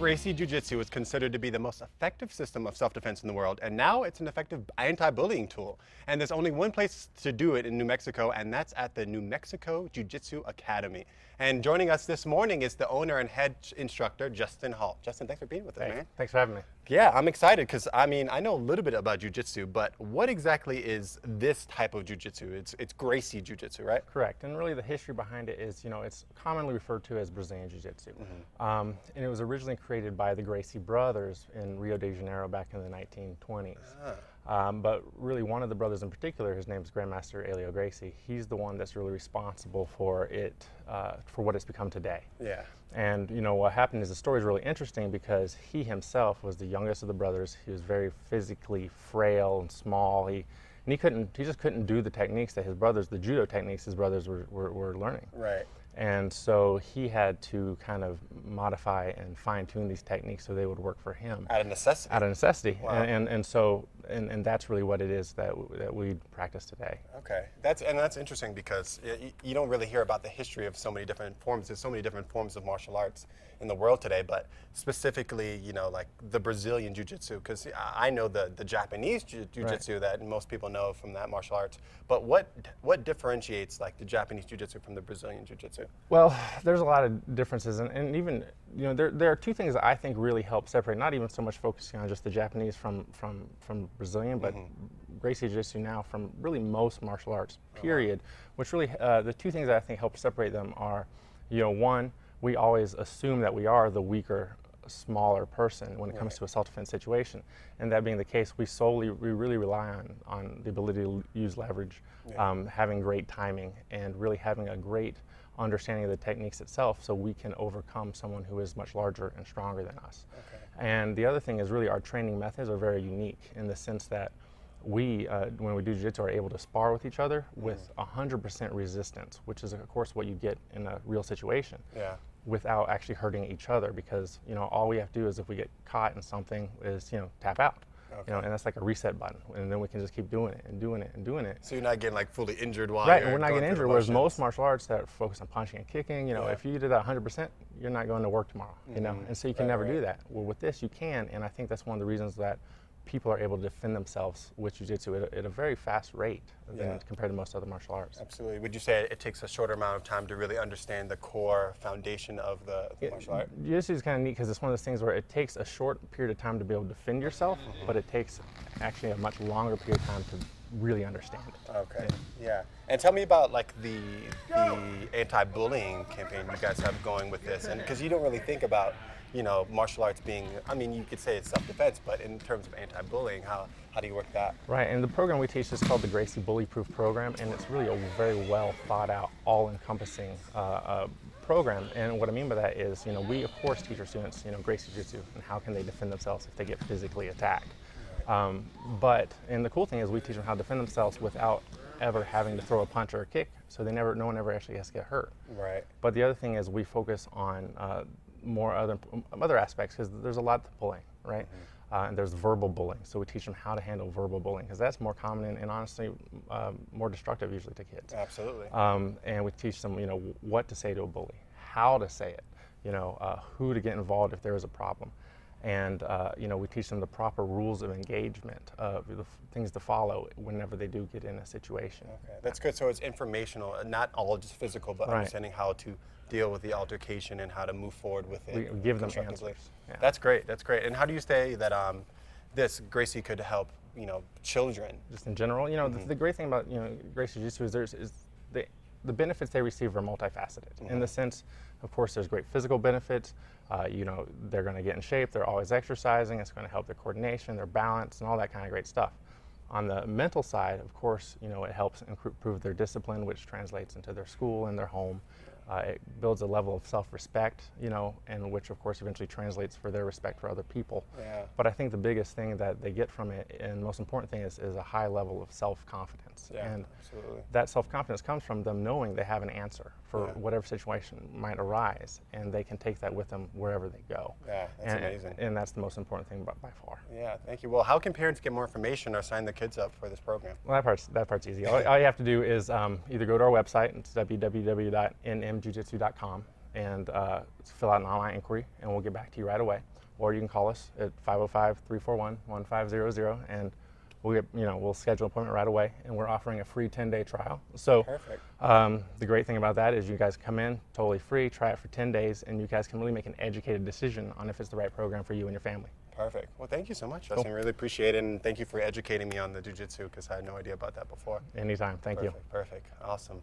Gracie Jiu-Jitsu is considered to be the most effective system of self-defense in the world, and now it's an effective anti-bullying tool. And there's only one place to do it in New Mexico, and that's at the New Mexico Jiu-Jitsu Academy. And joining us this morning is the owner and head instructor, Justin Hall. Justin, thanks for being with us, man. Thanks for having me. Yeah, I'm excited because, I mean, I know a little bit about Jiu-Jitsu, but what exactly is this type of Jiu-Jitsu? It's Gracie Jiu-Jitsu, right? Correct, and really the history behind it is, it's commonly referred to as Brazilian Jiu-Jitsu. And it was originally created by the Gracie brothers in Rio de Janeiro back in the 1920s. But really one of the brothers in particular, his name is Grandmaster Elio Gracie, he's the one that's really responsible for it, for what it's become today. Yeah. And what happened is the story is really interesting because he himself was the youngest of the brothers. He was very physically frail and small. He just couldn't do the techniques that his brothers, the judo techniques his brothers were learning. Right. And so he had to kind of modify and fine-tune these techniques so they would work for him. Out of necessity. Out of necessity. Wow. And that's really what it is that we practice today. Okay, that's interesting because you don't really hear about the history of so many different forms. There's so many different forms of martial arts in the world today, but specifically, like the Brazilian Jiu-Jitsu, because I know the Japanese Jiu-Jitsu that most people know from that martial arts. But what differentiates like the Japanese Jiu-Jitsu from the Brazilian Jiu-Jitsu? Well, there's a lot of differences, and even there are two things that I think really help separate. Not even so much focusing on just the Japanese from Brazilian, but Gracie Jiu-Jitsu now from really most martial arts. Period. Which really the two things that I think help separate them are, one, we always assume that we are the weaker, smaller person when it comes to a self-defense situation, and that being the case, we really rely on the ability to use leverage, having great timing, and really having a great understanding of the techniques itself so we can overcome someone who is much larger and stronger than us. Okay. And the other thing is really our training methods are very unique in the sense that we, when we do jiu-jitsu, are able to spar with each other with 100% resistance, which is of course what you get in a real situation. Yeah. Without actually hurting each other, because all we have to do is if we get caught in something is tap out. Okay. And that's like a reset button, and then we can just keep doing it and doing it and doing it. So you're not getting like fully injured while right, and we're not getting injured. Whereas most martial arts that focus on punching and kicking, if you did that 100%, you're not going to work tomorrow. And so you can never do that. Well, with this you can, and I think that's one of the reasons that people are able to defend themselves with jiu-jitsu at a very fast rate compared to most other martial arts. Absolutely. Would you say it takes a shorter amount of time to really understand the core foundation of the martial art? Jiu-jitsu is kind of neat because it's one of those things where it takes a short period of time to be able to defend yourself, but it takes actually a much longer period of time to really understand it. Okay. Yeah. And tell me about like the anti-bullying campaign you guys have going with this, and because you don't really think about martial arts being, I mean, you could say it's self-defense, but in terms of anti-bullying, how do you work that? Right, and the program we teach is called the Gracie BullyProof program, and it's really a very well thought out, all-encompassing program. And what I mean by that is, we of course teach our students, Gracie Jiu-Jitsu, and how can they defend themselves if they get physically attacked. And the cool thing is we teach them how to defend themselves without ever having to throw a punch or a kick, so no one ever actually has to get hurt. Right. But the other thing is we focus on more other aspects, because there's a lot to bullying, right? And there's verbal bullying, so we teach them how to handle verbal bullying, because that's more common and honestly more destructive usually to kids. Absolutely. And we teach them, what to say to a bully, how to say it, who to get involved if there is a problem. And we teach them the proper rules of engagement, the things to follow whenever they do get in a situation. Okay, that's good. So it's informational, not all just physical, but understanding how to deal with the altercation and how to move forward with it. We give them answers. Yeah. That's great. That's great. And how do you say that this Gracie could help children? Just in general, the great thing about Gracie Jiu-Jitsu is the benefits they receive are multifaceted. In the sense, of course, there's great physical benefits. They're going to get in shape. They're always exercising. It's going to help their coordination, their balance, and all that kind of great stuff. On the mental side, of course, it helps improve their discipline, which translates into their school and their home. It builds a level of self-respect, and which of course eventually translates for their respect for other people. Yeah. But I think the biggest thing that they get from it, and most important thing, is a high level of self-confidence. Yeah, and absolutely. That self-confidence comes from them knowing they have an answer for whatever situation might arise, and they can take that with them wherever they go. Yeah, that's amazing. And that's the most important thing by far. Yeah, thank you. Well, how can parents get more information or sign the kids up for this program? Well, that part's easy. All you have to do is either go to our website, it's www.nmjujitsu.com, and fill out an online inquiry, and we'll get back to you right away. Or you can call us at 505-341-1500, and we'll schedule an appointment right away, and we're offering a free 10-day trial. So Perfect. the great thing about that is you guys come in totally free, try it for 10 days, and you guys can really make an educated decision on if it's the right program for you and your family. Perfect. Well, thank you so much, Justin. I really appreciate it, and thank you for educating me on the jiu-jitsu because I had no idea about that before. Anytime. Thank you. Perfect. Awesome.